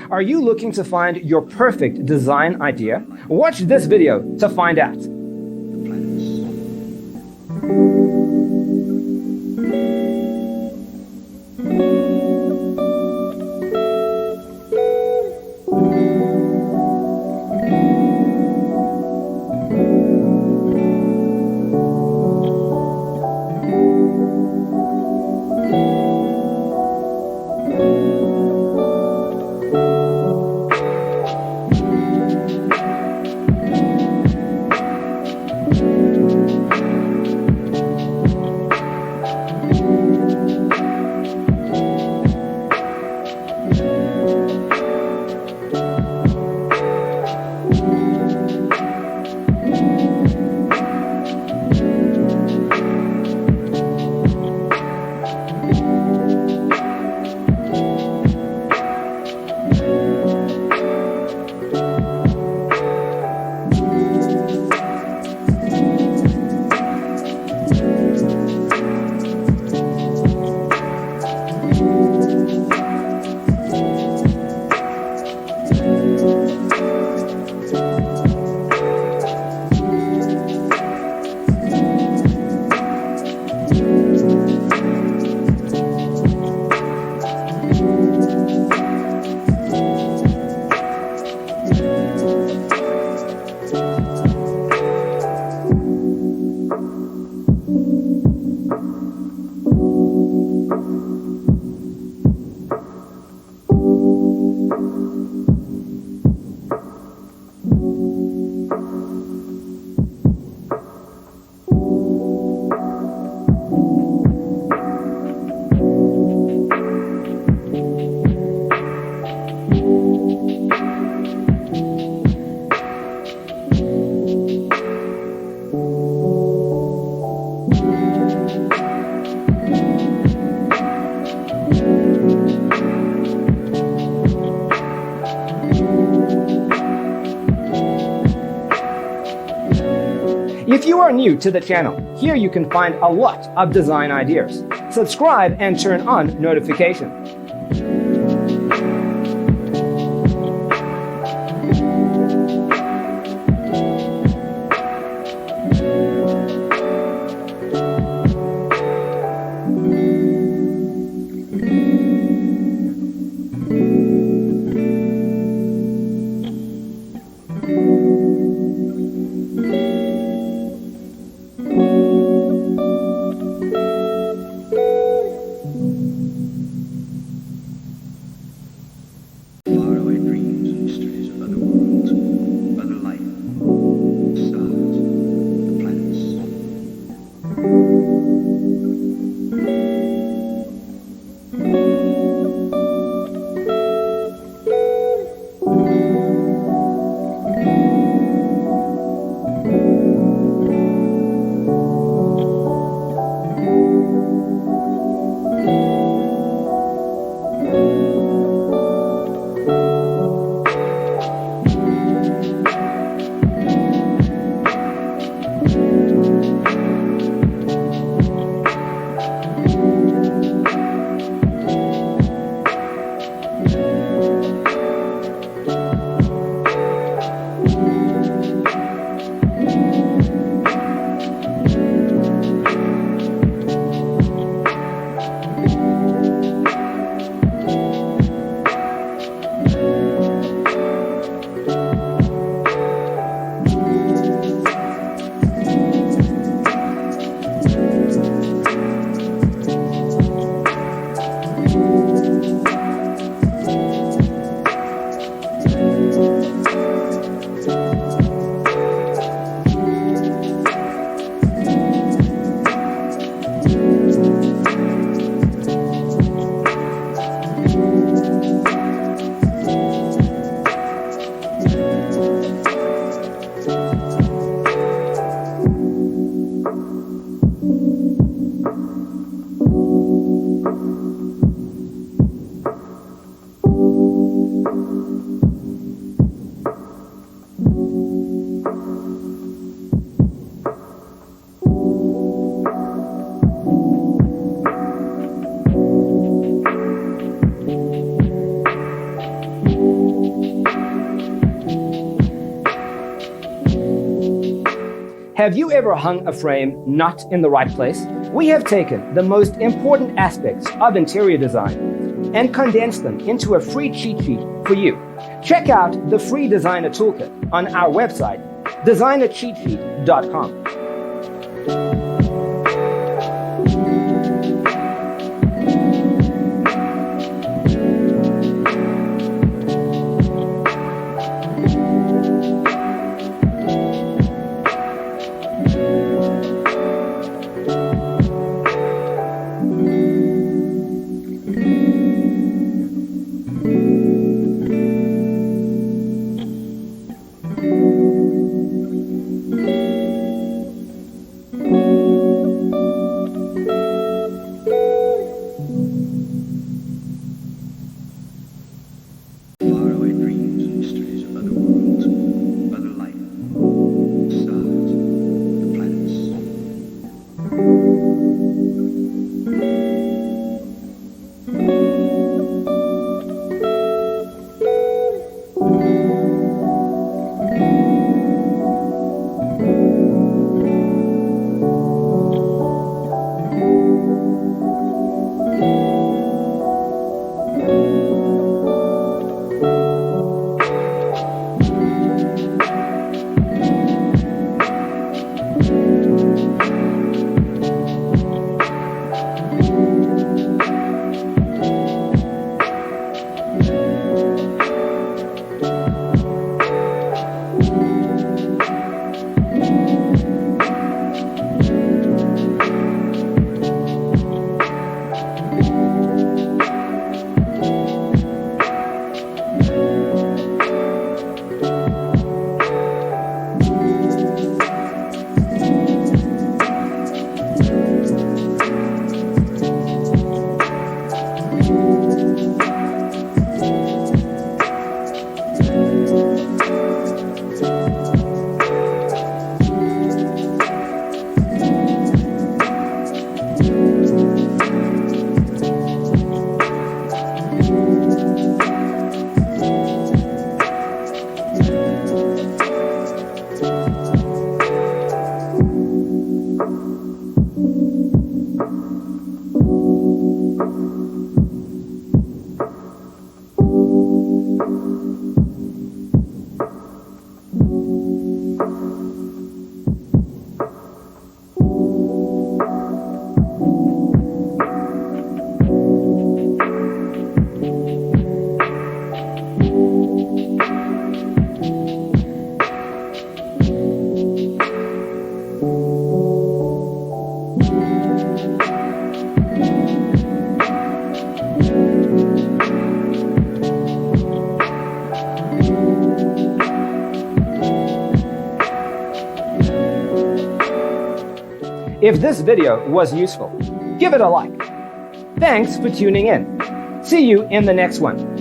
Are you looking to find your perfect design idea? Watch this video to find out. If you are new to the channel, here you can find a lot of design ideas. Subscribe and turn on notifications. Have you ever hung a frame not in the right place? We have taken the most important aspects of interior design and condensed them into a free cheat sheet for you. Check out the free designer toolkit on our website, designercheatsheet.com. If this video was useful, give it a like. Thanks for tuning in. See you in the next one.